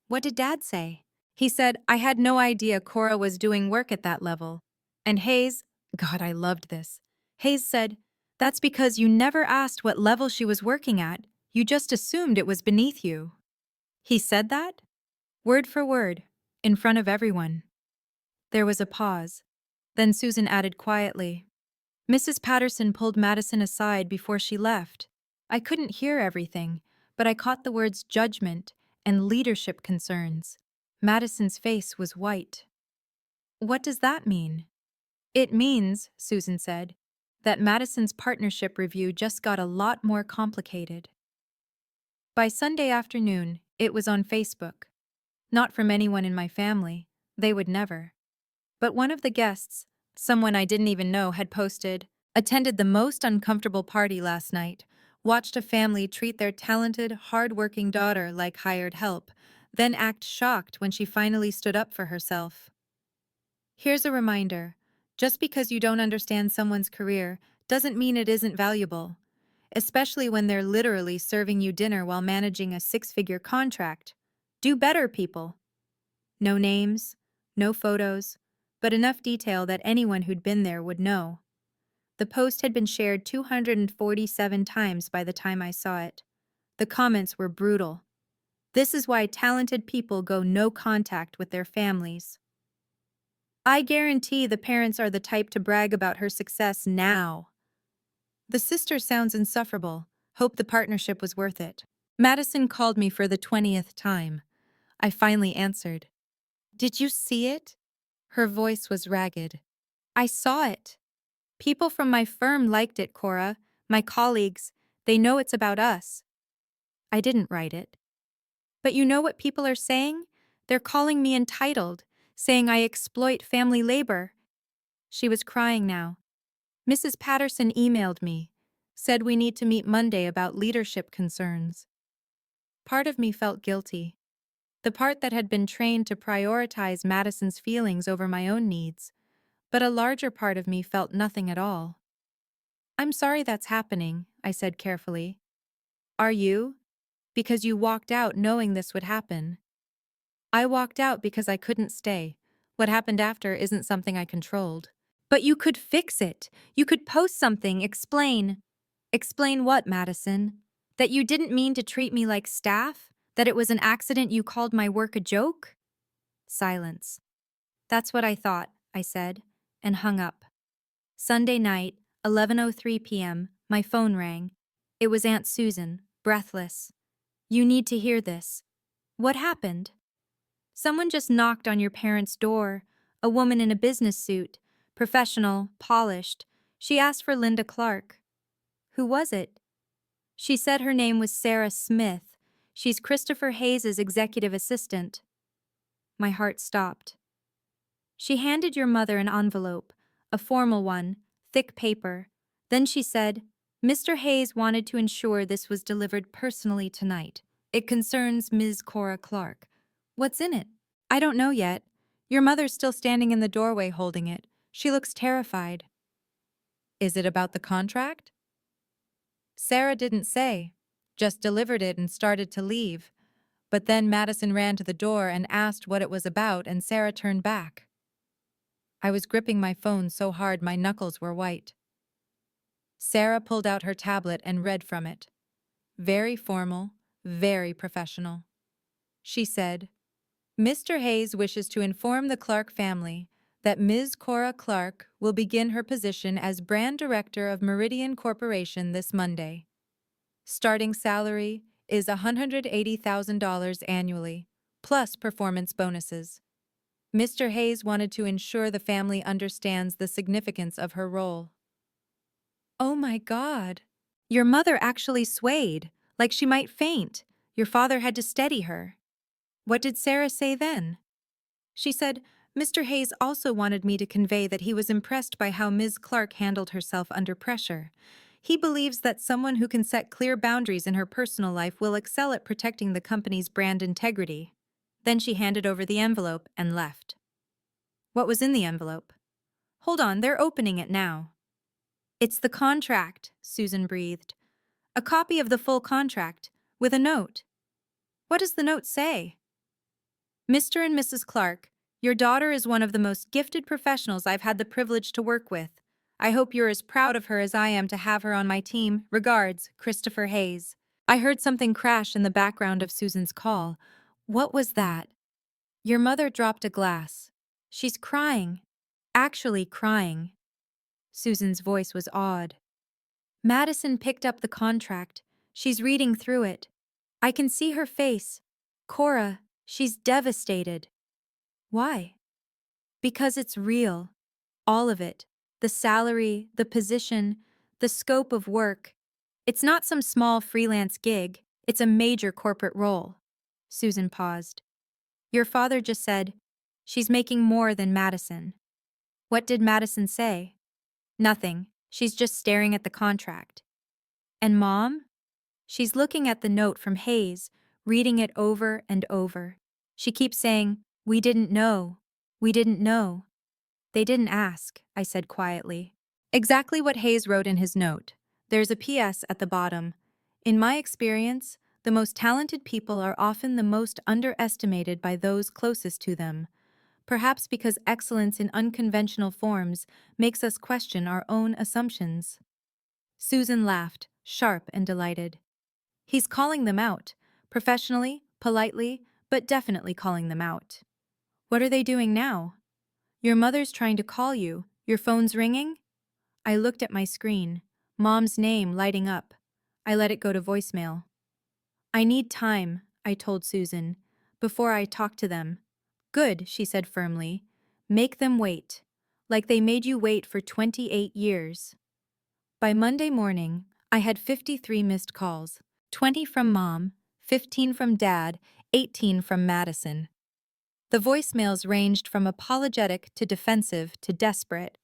What did Dad say? He said, I had no idea Cora was doing work at that level. And Hayes, God, I loved this. Hayes said, that's because you never asked what level she was working at. You just assumed it was beneath you. He said that? Word for word, in front of everyone. There was a pause. Then Susan added quietly, Mrs. Patterson pulled Madison aside before she left. I couldn't hear everything, but I caught the words judgment and leadership concerns. Madison's face was white. What does that mean? It means, Susan said, that Madison's partnership review just got a lot more complicated. By Sunday afternoon, it was on Facebook. Not from anyone in my family. They would never. But one of the guests, someone I didn't even know, had posted, attended the most uncomfortable party last night, watched a family treat their talented, hard-working daughter like hired help, then act shocked when she finally stood up for herself. Here's a reminder. Just because you don't understand someone's career doesn't mean it isn't valuable, especially when they're literally serving you dinner while managing a 6-figure contract. Do better, people. No names, no photos, but enough detail that anyone who'd been there would know. The post had been shared 247 times by the time I saw it. The comments were brutal. This is why talented people go no contact with their families. I guarantee the parents are the type to brag about her success now. The sister sounds insufferable. Hope the partnership was worth it. Madison called me for the 20th time. I finally answered. Did you see it? Her voice was ragged. I saw it. People from my firm liked it, Cora. My colleagues. They know it's about us. I didn't write it. But you know what people are saying? They're calling me entitled, saying I exploit family labor. She was crying now. Mrs. Patterson emailed me, said we need to meet Monday about leadership concerns. Part of me felt guilty. The part that had been trained to prioritize Madison's feelings over my own needs. But a larger part of me felt nothing at all. I'm sorry that's happening, I said carefully. Are you? Because you walked out knowing this would happen. I walked out because I couldn't stay. What happened after isn't something I controlled. But you could fix it. You could post something, explain. Explain what, Madison? That you didn't mean to treat me like staff? That it was an accident you called my work a joke? Silence. That's what I thought, I said, and hung up. Sunday night, 11:03 p.m., my phone rang. It was Aunt Susan, breathless. You need to hear this. What happened? Someone just knocked on your parents' door, a woman in a business suit, professional, polished, She asked for Linda Clark. Who was it? She said her name was Sarah Smith. She's Christopher Hayes's executive assistant. My heart stopped. She handed your mother an envelope, a formal one, thick paper. Then she said, Mr. Hayes wanted to ensure this was delivered personally tonight. It concerns Ms. Cora Clark. What's in it? I don't know yet. Your mother's still standing in the doorway holding it. She looks terrified. Is it about the contract? Sarah didn't say, just delivered it and started to leave. But then Madison ran to the door and asked what it was about, and Sarah turned back. I was gripping my phone so hard my knuckles were white. Sarah pulled out her tablet and read from it. Very formal, very professional. She said, Mr. Hayes wishes to inform the Clark family that Ms. Cora Clark will begin her position as brand director of Meridian Corporation this Monday. Starting salary is $180,000 annually, plus performance bonuses. Mr. Hayes wanted to ensure the family understands the significance of her role. Oh my God! Your mother actually swayed, like she might faint. Your father had to steady her. What did Sarah say then? She said, Mr. Hayes also wanted me to convey that he was impressed by how Ms. Clark handled herself under pressure. He believes that someone who can set clear boundaries in her personal life will excel at protecting the company's brand integrity. Then she handed over the envelope and left. What was in the envelope? Hold on, they're opening it now. It's the contract, Susan breathed. A copy of the full contract, with a note. What does the note say? Mr. and Mrs. Clark, your daughter is one of the most gifted professionals I've had the privilege to work with. I hope you're as proud of her as I am to have her on my team. Regards, Christopher Hayes. I heard something crash in the background of Susan's call. What was that? Your mother dropped a glass. She's crying. Actually crying. Susan's voice was awed. Madison picked up the contract. She's reading through it. I can see her face. Cora, she's devastated. Why? Because it's real. All of it. The salary, the position, the scope of work. It's not some small freelance gig. It's a major corporate role. Susan paused. Your father just said, she's making more than Madison. What did Madison say? Nothing. She's just staring at the contract. And Mom? She's looking at the note from Hayes, reading it over and over. She keeps saying, we didn't know. We didn't know. They didn't ask, I said quietly. Exactly what Hayes wrote in his note. There's a PS at the bottom. In my experience, the most talented people are often the most underestimated by those closest to them. Perhaps because excellence in unconventional forms makes us question our own assumptions. Susan laughed, sharp and delighted. He's calling them out, professionally, politely, but definitely calling them out. What are they doing now? Your mother's trying to call you. Your phone's ringing? I looked at my screen, Mom's name lighting up. I let it go to voicemail. I need time, I told Susan, before I talk to them. Good, she said firmly. Make them wait. Like they made you wait for 28 years. By Monday morning, I had 53 missed calls. 20 from Mom, 15 from Dad, 18 from Madison. The voicemails ranged from apologetic to defensive to desperate.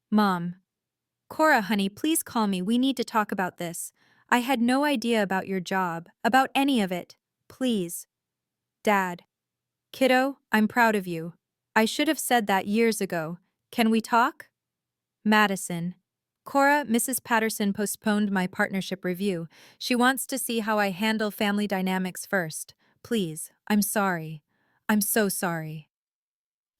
Mom. Cora, honey, please call me. We need to talk about this. I had no idea about your job, about any of it. Please. Dad. Kiddo, I'm proud of you. I should have said that years ago. Can we talk? Madison. Cora, Mrs. Patterson postponed my partnership review. She wants to see how I handle family dynamics first. Please, I'm sorry. I'm so sorry.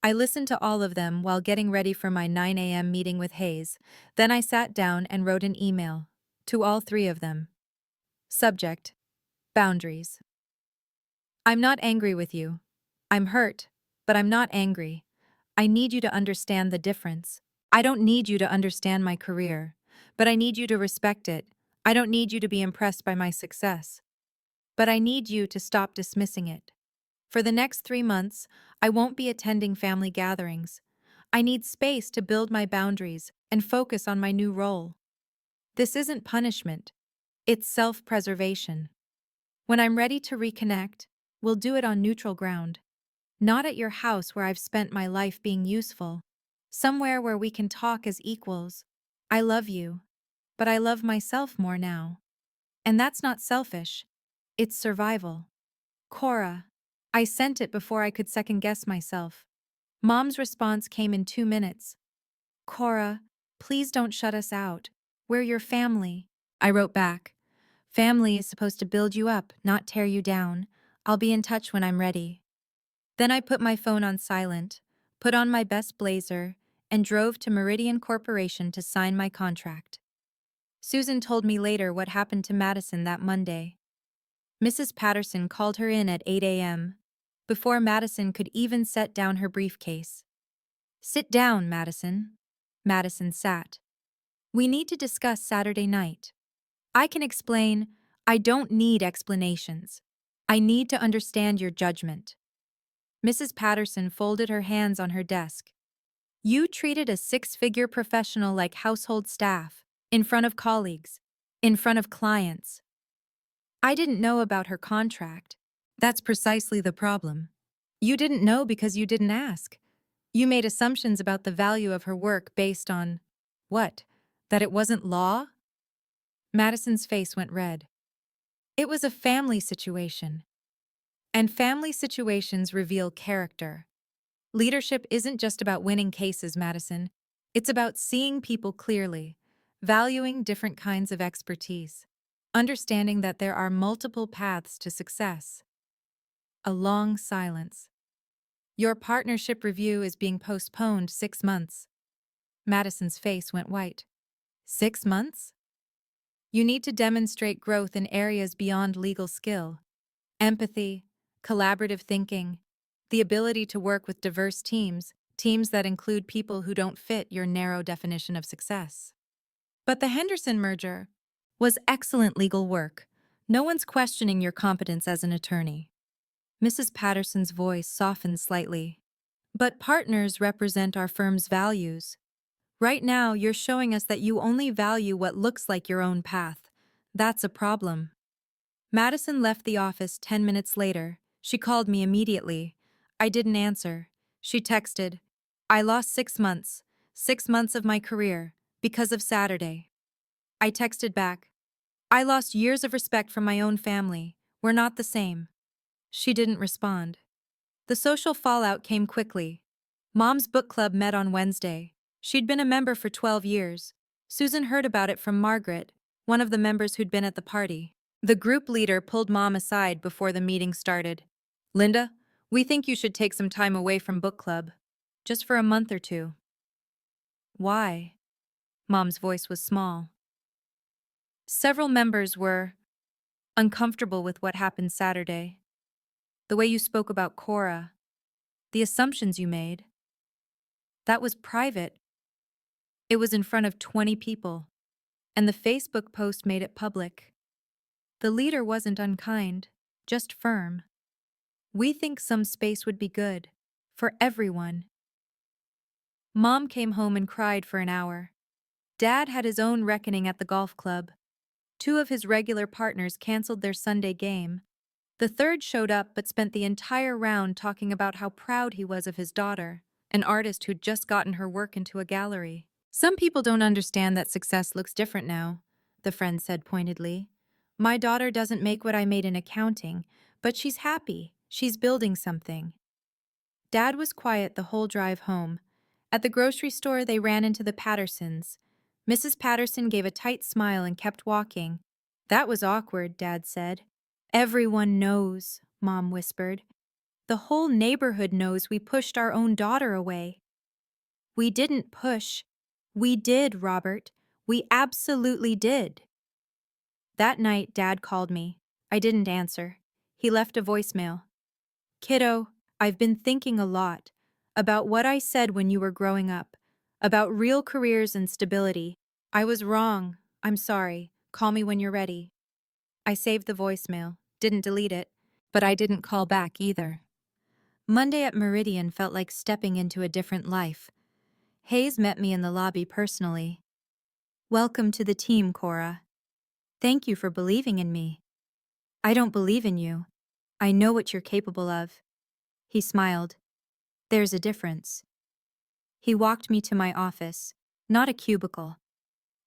I listened to all of them while getting ready for my 9 a.m. meeting with Hayes. Then I sat down and wrote an email. To all three of them. Subject: boundaries. I'm not angry with you. I'm hurt, but I'm not angry. I need you to understand the difference. I don't need you to understand my career, but I need you to respect it. I don't need you to be impressed by my success, but I need you to stop dismissing it. For the next 3 months, I won't be attending family gatherings. I need space to build my boundaries, and focus on my new role. This isn't punishment, it's self-preservation. When I'm ready to reconnect, we'll do it on neutral ground. Not at your house where I've spent my life being useful. Somewhere where we can talk as equals. I love you, but I love myself more now. And that's not selfish. It's survival. Cora. I sent it before I could second guess myself. Mom's response came in 2 minutes. Cora, please don't shut us out. We're your family. I wrote back. Family is supposed to build you up, not tear you down. I'll be in touch when I'm ready. Then I put my phone on silent, put on my best blazer, and drove to Meridian Corporation to sign my contract. Susan told me later what happened to Madison that Monday. Mrs. Patterson called her in at 8 a.m., before Madison could even set down her briefcase. Sit down, Madison. Madison sat. We need to discuss Saturday night. I can explain. I don't need explanations. I need to understand your judgment. Mrs. Patterson folded her hands on her desk. You treated a six-figure professional like household staff, in front of colleagues, in front of clients. I didn't know about her contract. That's precisely the problem. You didn't know because you didn't ask. You made assumptions about the value of her work based on… what? That it wasn't law? Madison's face went red. It was a family situation. And family situations reveal character. Leadership isn't just about winning cases, Madison. It's about seeing people clearly, valuing different kinds of expertise, understanding that there are multiple paths to success. A long silence. Your partnership review is being postponed 6 months. Madison's face went white. 6 months? You need to demonstrate growth in areas beyond legal skill. Empathy, collaborative thinking, the ability to work with diverse teams, teams that include people who don't fit your narrow definition of success. But the Henderson merger was excellent legal work. No one's questioning your competence as an attorney. Mrs. Patterson's voice softened slightly. But partners represent our firm's values. Right now, you're showing us that you only value what looks like your own path. That's a problem. Madison left the office 10 minutes later. She called me immediately. I didn't answer. She texted, I lost 6 months, 6 months of my career, because of Saturday. I texted back, I lost years of respect from my own family. We're not the same. She didn't respond. The social fallout came quickly. Mom's book club met on Wednesday. She'd been a member for 12 years. Susan heard about it from Margaret, one of the members who'd been at the party. The group leader pulled Mom aside before the meeting started. Linda, we think you should take some time away from book club. Just for a month or two. Why? Mom's voice was small. Several members were uncomfortable with what happened Saturday. The way you spoke about Cora. The assumptions you made. That was private. It was in front of 20 people. And the Facebook post made it public. The leader wasn't unkind, just firm. We think some space would be good. For everyone. Mom came home and cried for an hour. Dad had his own reckoning at the golf club. 2 of his regular partners canceled their Sunday game. The third showed up but spent the entire round talking about how proud he was of his daughter, an artist who'd just gotten her work into a gallery. Some people don't understand that success looks different now, the friend said pointedly. My daughter doesn't make what I made in accounting, but she's happy. She's building something. Dad was quiet the whole drive home. At the grocery store, they ran into the Pattersons. Mrs. Patterson gave a tight smile and kept walking. That was awkward, Dad said. Everyone knows, Mom whispered. The whole neighborhood knows we pushed our own daughter away. We didn't push. We did, Robert. We absolutely did. That night, Dad called me. I didn't answer. He left a voicemail. Kiddo, I've been thinking a lot about what I said when you were growing up, about real careers and stability. I was wrong. I'm sorry. Call me when you're ready. I saved the voicemail, didn't delete it, but I didn't call back either. Monday at Meridian felt like stepping into a different life. Hayes met me in the lobby personally. Welcome to the team, Cora. Thank you for believing in me. I don't believe in you. I know what you're capable of. He smiled. There's a difference. He walked me to my office, not a cubicle,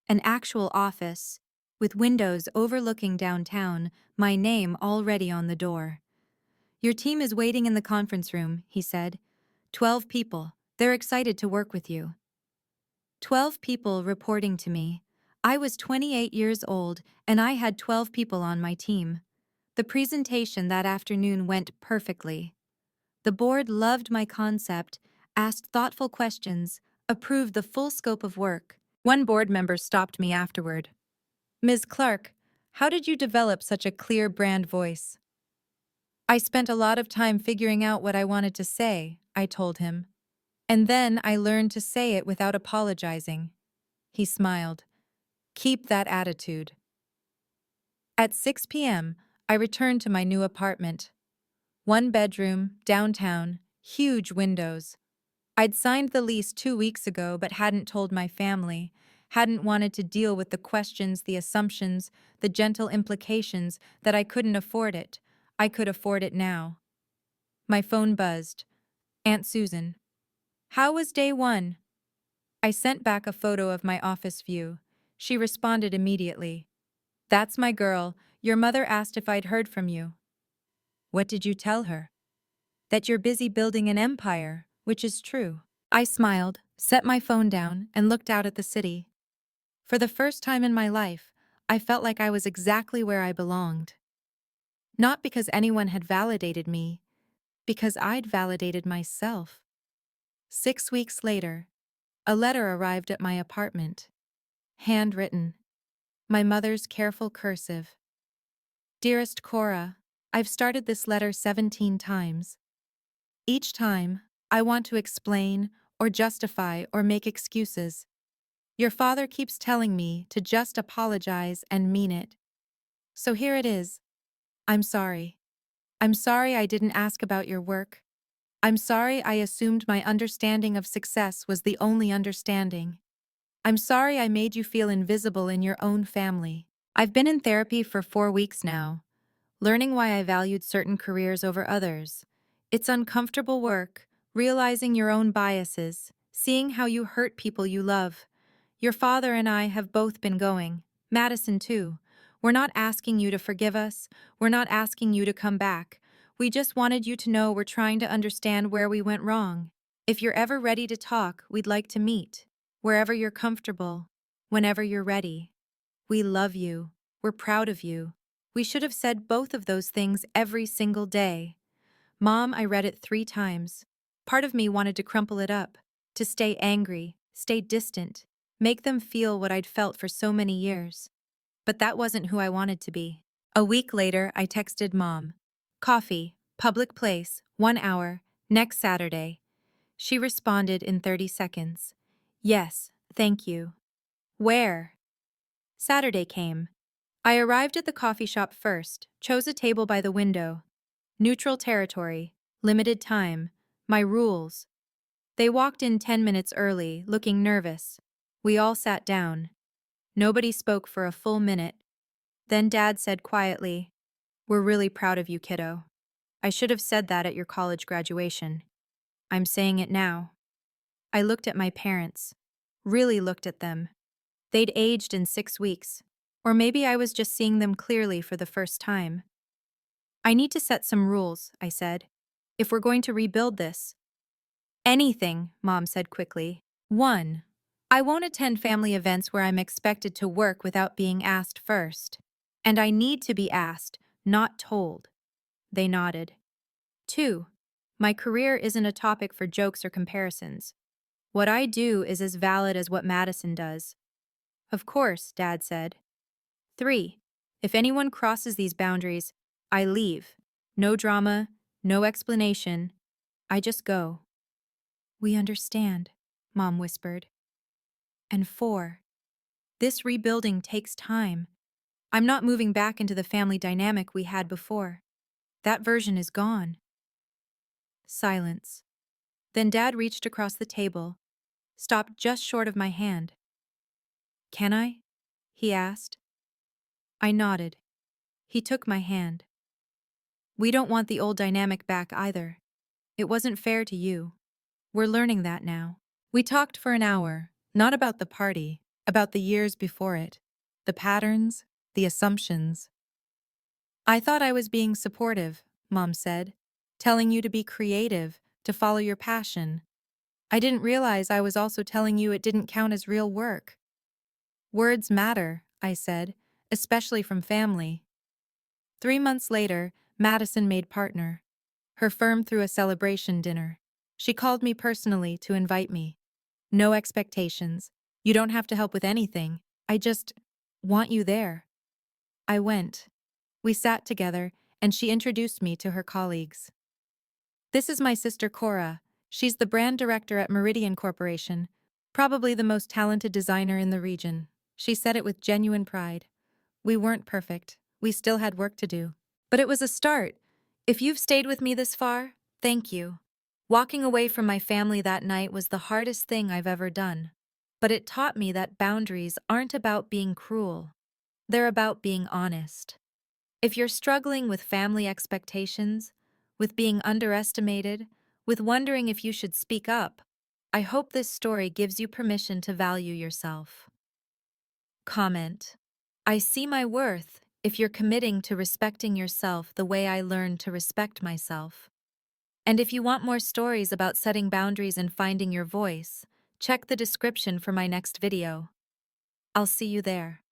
an actual office, with windows overlooking downtown, my name already on the door. Your team is waiting in the conference room, he said. 12 people. They're excited to work with you. 12 people reporting to me. I was 28 years old, and I had 12 people on my team. The presentation that afternoon went perfectly. The board loved my concept, asked thoughtful questions, approved the full scope of work. One board member stopped me afterward. Ms. Clark, how did you develop such a clear brand voice? I spent a lot of time figuring out what I wanted to say, I told him. And then I learned to say it without apologizing. He smiled. Keep that attitude. At 6 p.m., I returned to my new apartment. One bedroom, downtown, huge windows. I'd signed the lease 2 weeks ago but hadn't told my family, hadn't wanted to deal with the questions, the assumptions, the gentle implications that I couldn't afford it. I could afford it now. My phone buzzed. Aunt Susan. How was day one? I sent back a photo of my office view. She responded immediately. That's my girl. Your mother asked if I'd heard from you. What did you tell her? That you're busy building an empire, which is true. I smiled, set my phone down, and looked out at the city. For the first time in my life, I felt like I was exactly where I belonged. Not because anyone had validated me, because I'd validated myself. 6 weeks later, a letter arrived at my apartment. Handwritten. My mother's careful cursive. Dearest Cora, I've started this letter 17 times. Each time, I want to explain or justify or make excuses. Your father keeps telling me to just apologize and mean it. So here it is. I'm sorry. I'm sorry I didn't ask about your work. I'm sorry I assumed my understanding of success was the only understanding. I'm sorry I made you feel invisible in your own family. I've been in therapy for 4 weeks now, learning why I valued certain careers over others. It's uncomfortable work, realizing your own biases, seeing how you hurt people you love. Your father and I have both been going. Madison, too. We're not asking you to forgive us. We're not asking you to come back. We just wanted you to know we're trying to understand where we went wrong. If you're ever ready to talk, we'd like to meet. Wherever you're comfortable. Whenever you're ready. We love you. We're proud of you. We should have said both of those things every single day. Mom, I read it 3 times. Part of me wanted to crumple it up, to stay angry, stay distant, make them feel what I'd felt for so many years. But that wasn't who I wanted to be. A week later, I texted Mom. Coffee, public place, 1 hour, next Saturday. She responded in 30 seconds. Yes, thank you. Where? Saturday came. I arrived at the coffee shop first, chose a table by the window. Neutral territory, limited time, my rules. They walked in 10 minutes early, looking nervous. We all sat down. Nobody spoke for a full minute. Then Dad said quietly, "We're really proud of you, kiddo. I should have said that at your college graduation. I'm saying it now." I looked at my parents. Really looked at them. They'd aged in 6 weeks. Or maybe I was just seeing them clearly for the first time. I need to set some rules, I said. If we're going to rebuild this. Anything, Mom said quickly. 1. I won't attend family events where I'm expected to work without being asked first. And I need to be asked, not told. They nodded. 2. My career isn't a topic for jokes or comparisons. What I do is as valid as what Madison does. Of course, Dad said. 3. If anyone crosses these boundaries, I leave. No drama, no explanation. I just go. We understand, Mom whispered. And 4. This rebuilding takes time. I'm not moving back into the family dynamic we had before. That version is gone. Silence. Then Dad reached across the table, stopped just short of my hand. "Can I?" he asked. I nodded. He took my hand. "We don't want the old dynamic back either. It wasn't fair to you. We're learning that now." We talked for an hour, not about the party, about the years before it, the patterns, the assumptions. "I thought I was being supportive," Mom said, "telling you to be creative, to follow your passion. I didn't realize I was also telling you it didn't count as real work." "Words matter," I said, "especially from family." 3 months later, Madison made partner. Her firm threw a celebration dinner. She called me personally to invite me. "No expectations. You don't have to help with anything. I just want you there." I went. We sat together, and she introduced me to her colleagues. "This is my sister Cora. She's the brand director at Meridian Corporation, probably the most talented designer in the region." She said it with genuine pride. We weren't perfect. We still had work to do. But it was a start. If you've stayed with me this far, thank you. Walking away from my family that night was the hardest thing I've ever done. But it taught me that boundaries aren't about being cruel. They're about being honest. If you're struggling with family expectations, with being underestimated, with wondering if you should speak up, I hope this story gives you permission to value yourself. Comment. I see my worth if you're committing to respecting yourself the way I learned to respect myself. And if you want more stories about setting boundaries and finding your voice, check the description for my next video. I'll see you there.